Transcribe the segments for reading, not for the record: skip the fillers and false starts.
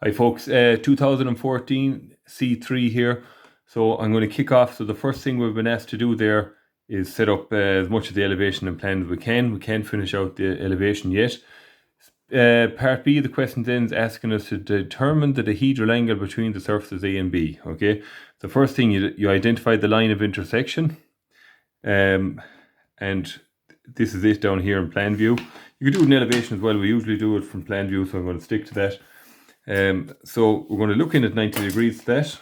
Hi folks, 2014 C3 here. So I'm going to kick off. So the first thing we've been asked to do there is set up as much of the elevation and plan as we can. We can't finish out the elevation yet. Part B, the question then is asking us to determine the dihedral angle between the surfaces A and B. Okay, the first thing you identify the line of intersection, and this is it down here in plan view. You can do it in elevation as well. We usually do it from plan view, so I'm going to stick to that. So we're going to look in at 90 degrees to that.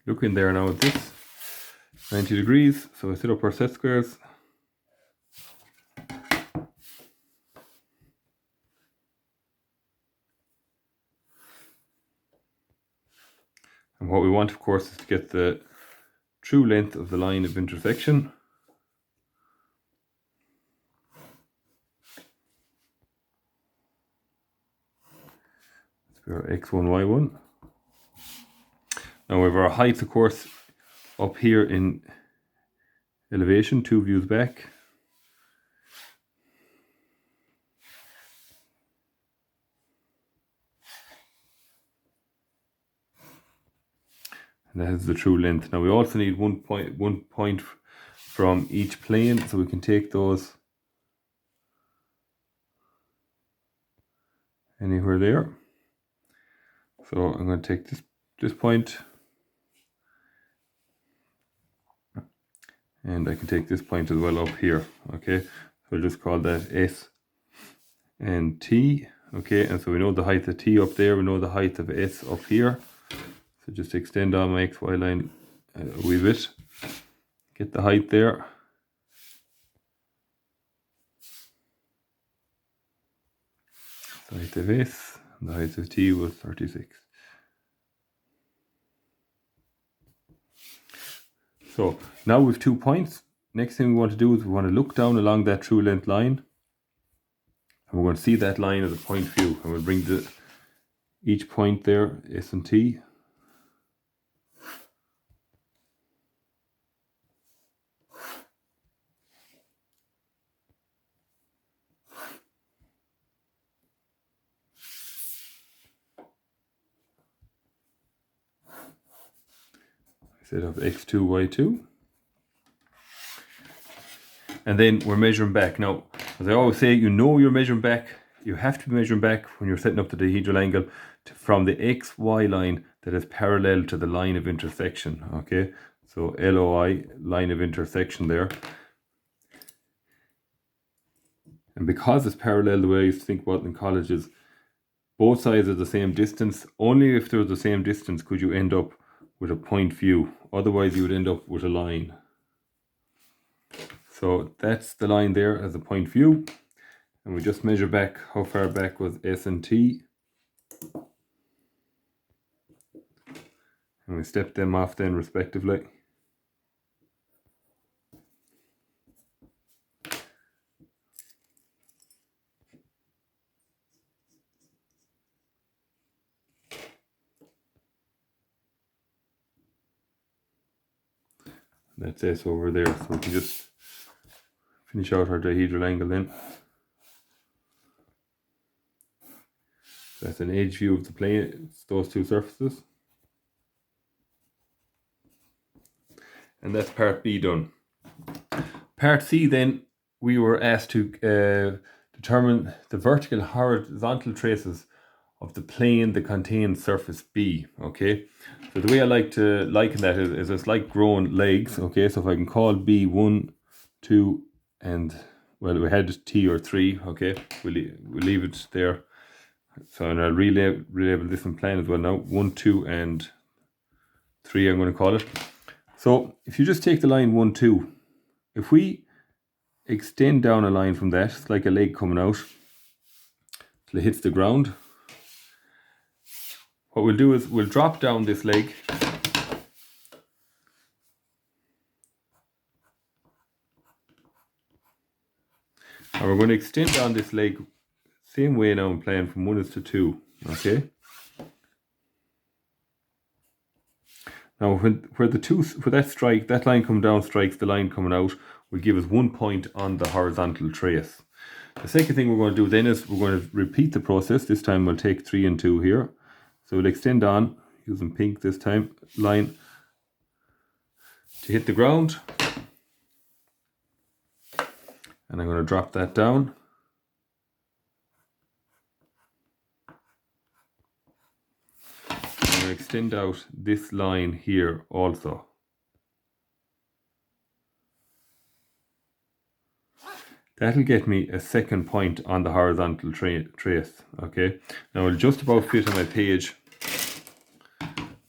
Look in there now at this 90 degrees. So I set up our set squares. And what we want, of course, is to get the true length of the line of intersection. Our x1, y1. Now we have our height, of course, up here in elevation, 2 views back. And that is the true length. Now we also need one point from each plane, so we can take those anywhere there. So I'm going to take this point, and I can take this point as well up here. Okay, so we'll just call that S and T. Okay, and so we know the height of T up there, we know the height of S up here. So just extend on my XY line a wee bit, get the height there. The height of S and the height of T was 36. So now we have 2 points. Next thing we want to do is we want to look down along that true length line. And we're going to see that line as a point view. And we'll bring each point there, S and T. Set of x2, y2. And then we're measuring back. Now, as I always say, you know you're measuring back. You have to be measuring back when you're setting up the dihedral angle from the xy line that is parallel to the line of intersection. Okay, so LOI, line of intersection there. And because it's parallel, the way I used to think about it in college is both sides are the same distance. Only if they're the same distance could you end up with a point view. Otherwise you would end up with a line. So that's the line there as a point view. And we just measure back how far back was S and T. And we step them off then respectively. That's S over there, so we can just finish out our dihedral angle then. That's an edge view of the plane, it's those two surfaces. And that's part B done. Part C then, we were asked to determine the vertical horizontal traces of the plane that contains surface B. Okay, so the way I like to liken that is it's like growing legs. Okay, so if I can call B 1, 2, and well, we had T or 3. Okay, we'll leave it there. So and I'll relabel this in plan as well now. 1, 2, and 3. I'm going to call it. So if you just take the line 1, 2, if we extend down a line from that, it's like a leg coming out till it hits the ground. What we'll do is we'll drop down this leg and we're going to extend on this leg same way now in plan from 1 to 2. Okay, now where that line coming down strikes the line coming out, will give us 1 point on the horizontal trace. The second thing we're going to do then is we're going to repeat the process. This time we'll take 3 and 2 here. So we'll extend on, using pink this time, line to hit the ground. And I'm going to drop that down. I'm going to extend out this line here also. That'll get me a second point on the horizontal trace, okay? Now it'll just about fit on my page,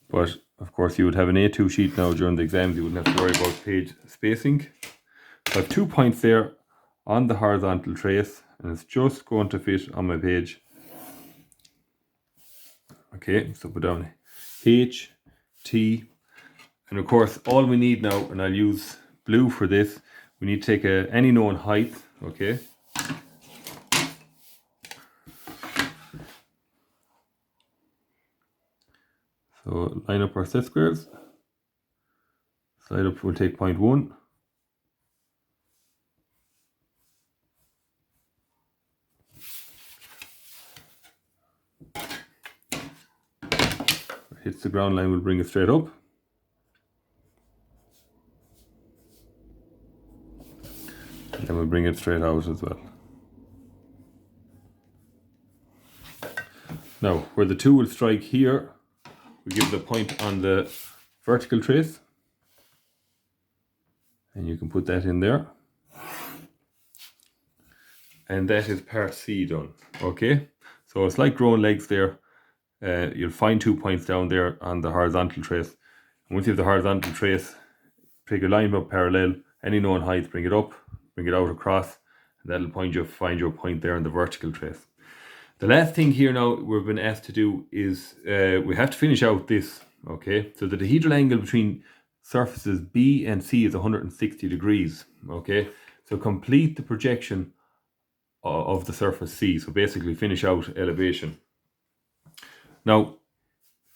but of course you would have an A2 sheet now during the exams, you wouldn't have to worry about page spacing. So I have 2 points there on the horizontal trace, and it's just going to fit on my page. Okay, so put down H, T, and of course all we need now, and I'll use blue for this, we need to take any known height, okay? So line up our set squares, slide up, we'll take 0.1. Hits the ground line, we'll bring it straight up. And then we'll bring it straight out as well. Now, where the 2 will strike here, we give the point on the vertical trace. And you can put that in there. And that is part C done, okay? So it's like growing legs there. You'll find 2 points down there on the horizontal trace. And once you have the horizontal trace, take a line up parallel, any known height, bring it up, bring it out across, and that'll find your point there on the vertical trace. The last thing here now we've been asked to do is we have to finish out this, okay? So the dihedral angle between surfaces B and C is 160 degrees, okay? So complete the projection of the surface C, so basically finish out elevation. Now,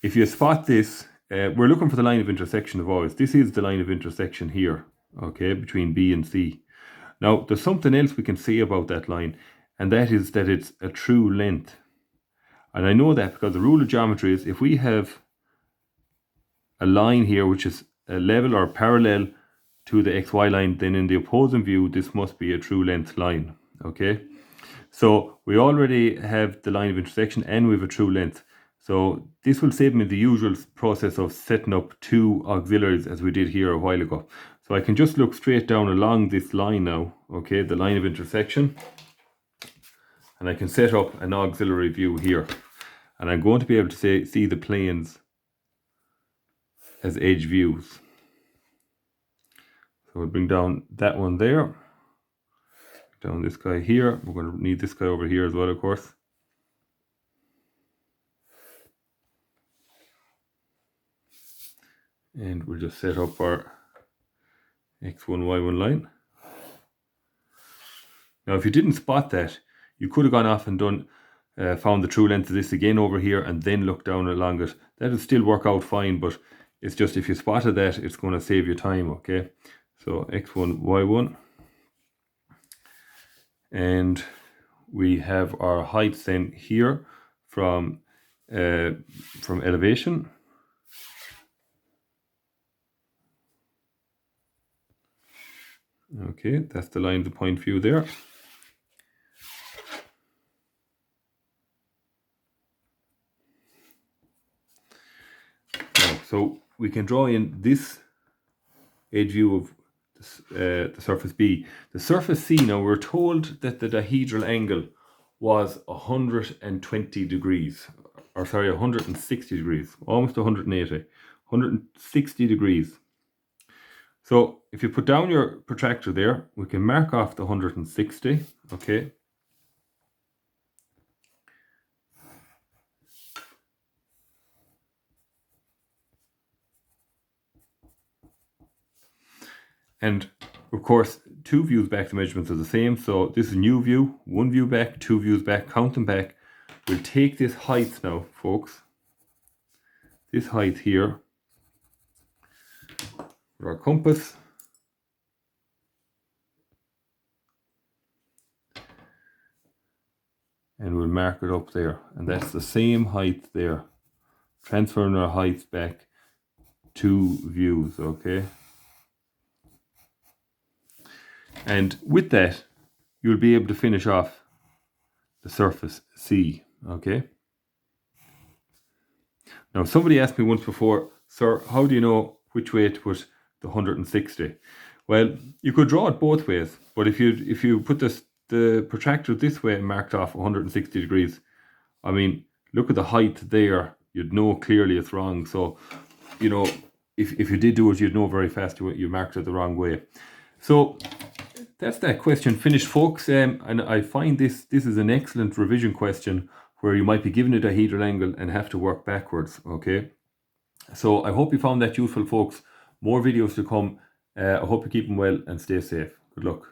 if you spot this, we're looking for the line of intersection of always. This is the line of intersection here, okay, between B and C. Now, there's something else we can say about that line, and that is that it's a true length. And I know that because the rule of geometry is if we have a line here which is a level or parallel to the XY line, then in the opposing view, this must be a true length line, okay? So we already have the line of intersection and we have a true length. So this will save me the usual process of setting up 2 auxiliaries as we did here a while ago. So I can just look straight down along this line now, okay, the line of intersection. And I can set up an auxiliary view here. And I'm going to be able to see the planes as edge views. So we'll bring down that one there. Down this guy here. We're going to need this guy over here as well, of course. And we'll just set up our X1, Y1 line. Now, if you didn't spot that, you could have gone off and done, found the true length of this again over here and then look down along it. That would still work out fine, but it's just if you spotted that, it's going to save you time, okay? So X1, Y1. And we have our heights then here from elevation. Okay, that's the line of the point view there. Now, so we can draw in this edge view of the surface B. The surface C, now we're told that the dihedral angle was 120 degrees, or sorry, 160 degrees, almost 180, 160 degrees. So if you put down your protractor there, we can mark off the 160, okay? And of course, 2 views back, the measurements are the same. So this is a new view, 1 view back, 2 views back, count them back. We'll take this height now, folks. This height here, for our compass. and we'll mark it up there, and that's the same height there, transferring our heights back to views. Okay, and with that you'll be able to finish off the surface C. Okay, now somebody asked me once before, sir, how do you know which way to put the 160? Well, you could draw it both ways, but if you put the protractor this way and marked off 160 degrees, I mean, look at the height there, you'd know clearly it's wrong. So, you know, if you did do it, you'd know very fast you marked it the wrong way. So that's that question finished, folks. And I find this is an excellent revision question where you might be given a dihedral angle and have to work backwards. Okay, so I hope you found that useful, folks. More videos to come. I hope you keep them well and stay safe. Good luck.